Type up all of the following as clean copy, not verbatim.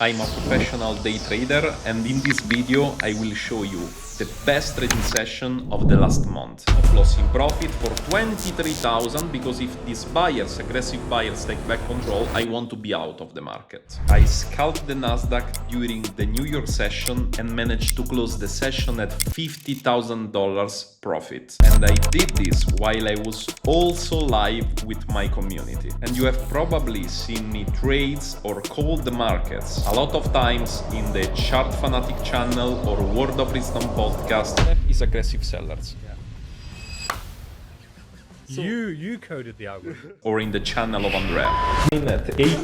I'm a professional day trader, and in this video I will show you the best trading session of the last month. Of loss in profit for 23,000 because if these buyers, aggressive buyers, take back control, I want to be out of the market. I scalped the Nasdaq during the New York session and managed to close the session at $50,000 profit. And I did this while I was also live with my community. And you have probably seen me trades or call the markets a lot of times in the Chart Fanatic channel or Word of Wisdom podcast is aggressive sellers. So, you coded the algorithm. Or in the channel of Andrea. At 8.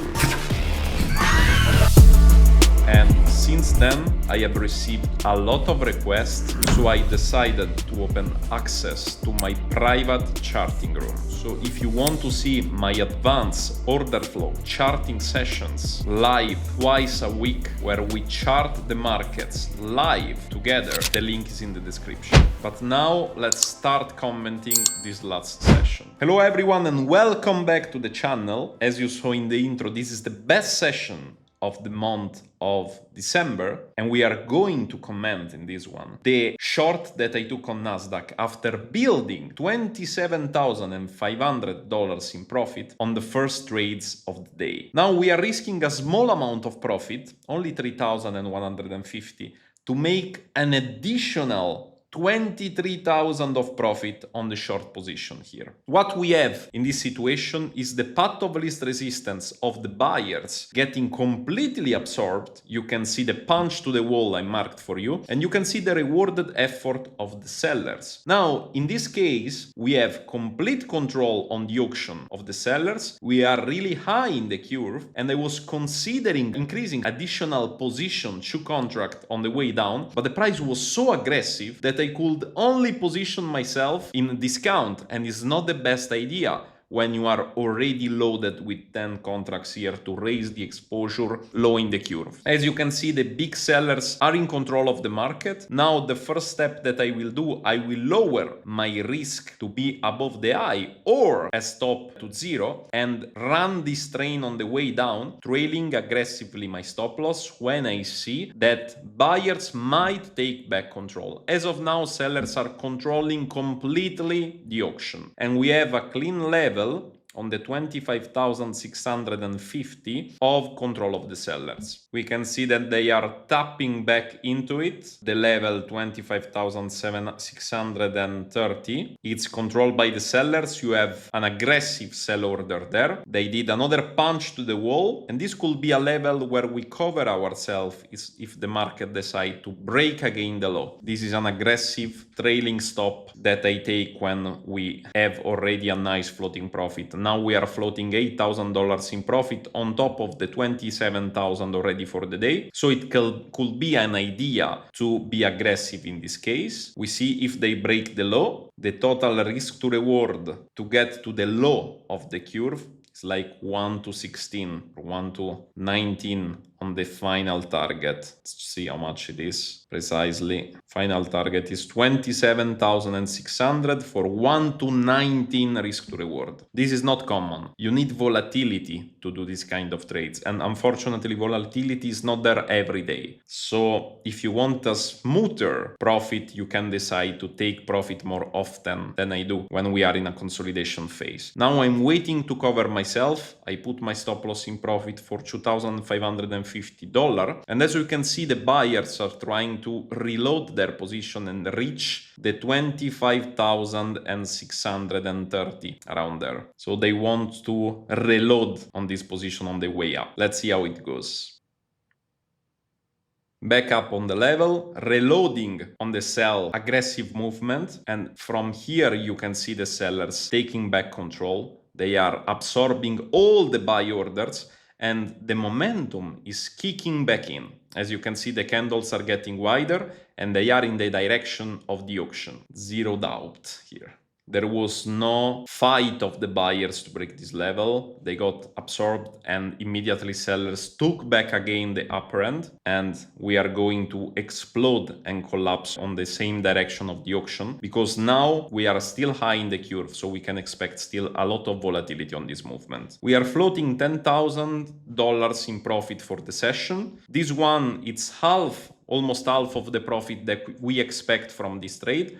And since then, I have received a lot of requests, so I decided to open access to my private charting room. So if you want to see my advanced order flow charting sessions live twice a week, where we chart the markets live together, the link is in the description. But now let's start commenting this last session. Hello everyone and welcome back to the channel. As you saw in the intro, this is the best session of the month of December, and we are going to comment in this one the short that I took on Nasdaq after building $27,500 in profit on the first trades of the day. Now we are risking a small amount of profit, only 3,150, to make an additional 23,000 of profit on the short position here. What we have in this situation is the path of least resistance of the buyers getting completely absorbed. You can see the punch to the wall I marked for you, and you can see the rewarded effort of the sellers. Now, in this case, we have complete control on the auction of the sellers. We are really high in the curve, and I was considering increasing additional position to contract on the way down, but the price was so aggressive that I could only position myself in discount, and it's not the best idea when you are already loaded with 10 contracts here to raise the exposure low in the curve. As you can see, the big sellers are in control of the market. Now the first step that I will do, I will lower my risk to be above the high or a stop to zero and run this train on the way down, trailing aggressively my stop loss when I see that buyers might take back control. As of now, sellers are controlling completely the auction, and we have a clean level on the 25,650 of control of the sellers. We can see that they are tapping back into it. The level 25,630, it's controlled by the sellers. You have an aggressive sell order there. They did another punch to the wall, and this could be a level where we cover ourselves if the market decides to break again the low. This is an aggressive trailing stop that I take when we have already a nice floating profit. Now we are floating $8,000 in profit on top of the 27,000 already for the day. So it could be an idea to be aggressive in this case. We see if they break the low, the total risk to reward to get to the low of the curve is like 1 to 16 or 1 to 19 on the final target. Let's see how much it is precisely. Final target is 27,600 for 1 to 19 risk to reward. This is not common. You need volatility to do this kind of trades, and unfortunately volatility is not there every day. So if you want a smoother profit, you can decide to take profit more often than I do when we are in a consolidation phase. Now I'm waiting to cover myself. I put my stop loss in profit for $2,550, and as you can see, the buyers are trying to reload their position and reach the 25,630 around there. So they want to reload on this position on the way up. Let's see how it goes. Back up on the level, reloading on the sell, aggressive movement, and from here you can see the sellers taking back control. They are absorbing all the buy orders, and the momentum is kicking back in. As you can see, the candles are getting wider and they are in the direction of the auction. Zero doubt here. There was no fight of the buyers to break this level. They got absorbed and immediately sellers took back again the upper end, and we are going to explode and collapse on the same direction of the auction because now we are still high in the curve, so we can expect still a lot of volatility on this movement. We are floating $10,000 in profit for the session. This one, it's almost half of the profit that we expect from this trade.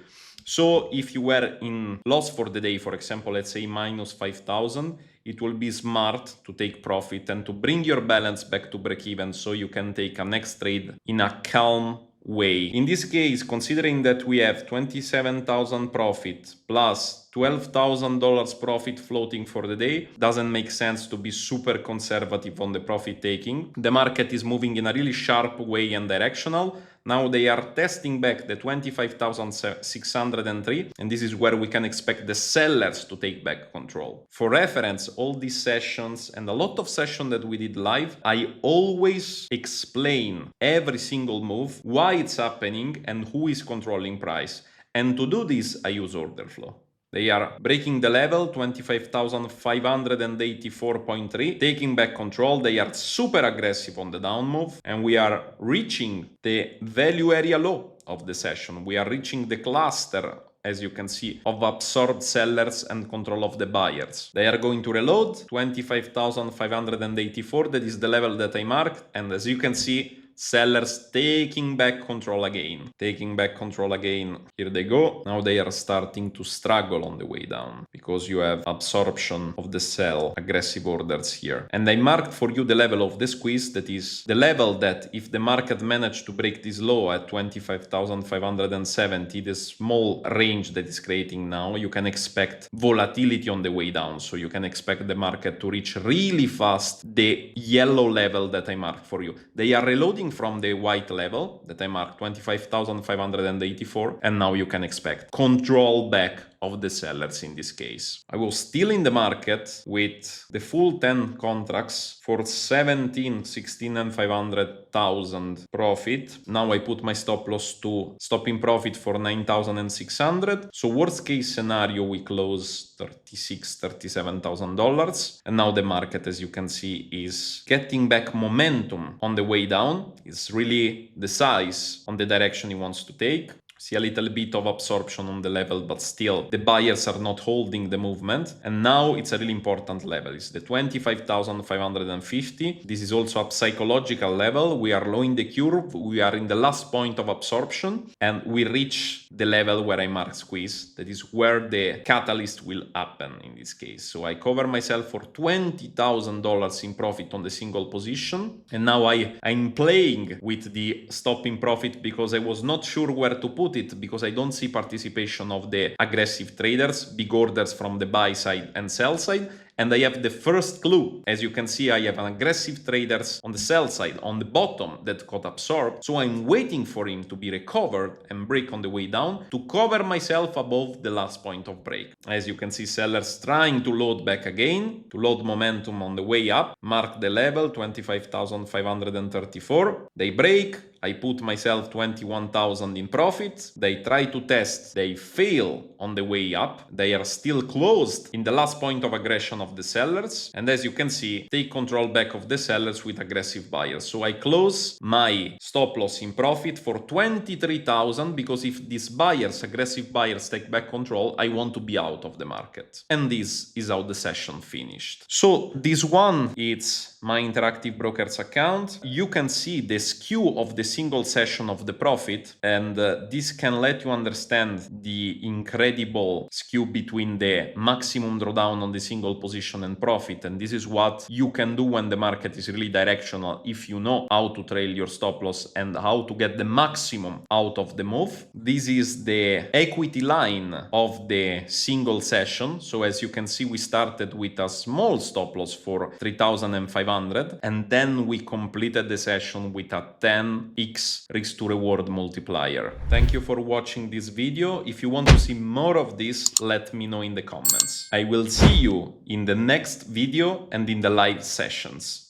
So if you were in loss for the day, for example, let's say minus 5,000, it will be smart to take profit and to bring your balance back to break even so you can take a next trade in a calm way. In this case, considering that we have 27,000 profit plus $12,000 profit floating for the day, doesn't make sense to be super conservative on the profit taking. The market is moving in a really sharp way and directional. Now they are testing back the 25,603, and this is where we can expect the sellers to take back control. For reference, all these sessions and a lot of sessions that we did live, I always explain every single move, why it's happening and who is controlling price. And to do this, I use order flow. They are breaking the level, 25,584.3, taking back control. They are super aggressive on the down move, and we are reaching the value area low of the session. We are reaching the cluster, as you can see, of absorbed sellers and control of the buyers. They are going to reload, 25,584, that is the level that I marked, and as you can see, sellers taking back control again. Here they go. Now they are starting to struggle on the way down because you have absorption of the sell, aggressive orders here. And I marked for you the level of the squeeze, that is the level that if the market managed to break this low at 25,570, the small range that is creating now, you can expect volatility on the way down. So you can expect the market to reach really fast the yellow level that I marked for you. They are reloading from the white level that I marked, 25,584, and now you can expect control back of the sellers in this case. I was still in the market with the full 10 contracts for 16 and 500,000 profit. Now I put my stop loss to stopping profit for 9,600. So worst case scenario, we close $37,000. And now the market, as you can see, is getting back momentum on the way down. It's really the size on the direction it wants to take. See a little bit of absorption on the level, but still the buyers are not holding the movement. And now it's a really important level. It's the 25,550. This is also a psychological level. We are low in the curve. We are in the last point of absorption, and we reach the level where I mark squeeze. That is where the catalyst will happen in this case. So I cover myself for $20,000 in profit on the single position. And now I'm playing with the stopping profit because I was not sure where to put it, because I don't see participation of the aggressive traders, big orders from the buy side and sell side. And I have the first clue. As you can see, I have an aggressive traders on the sell side, on the bottom, that got absorbed. So I'm waiting for him to be recovered and break on the way down to cover myself above the last point of break. As you can see, sellers trying to load back again, to load momentum on the way up. Mark the level, 25,534. They break. I put myself 21,000 in profit. They try to test. They fail on the way up. They are still closed in the last point of aggression of the sellers. And as you can see, take control back of the sellers with aggressive buyers. So I close my stop loss in profit for 23,000 because if these buyers, aggressive buyers, take back control, I want to be out of the market. And this is how the session finished. So this one, it's my interactive brokers account. You can see the skew of the single session of the profit, and this can let you understand the incredible skew between the maximum drawdown on the single position and profit. And this is what you can do when the market is really directional, if you know how to trail your stop loss and how to get the maximum out of the move. This is the equity line of the single session. So as you can see, we started with a small stop loss for 3,500, and then we completed the session with a 10x risk to reward multiplier. Thank you for watching this video. If you want to see more of this, let me know in the comments. I will see you in the next video and in the live sessions.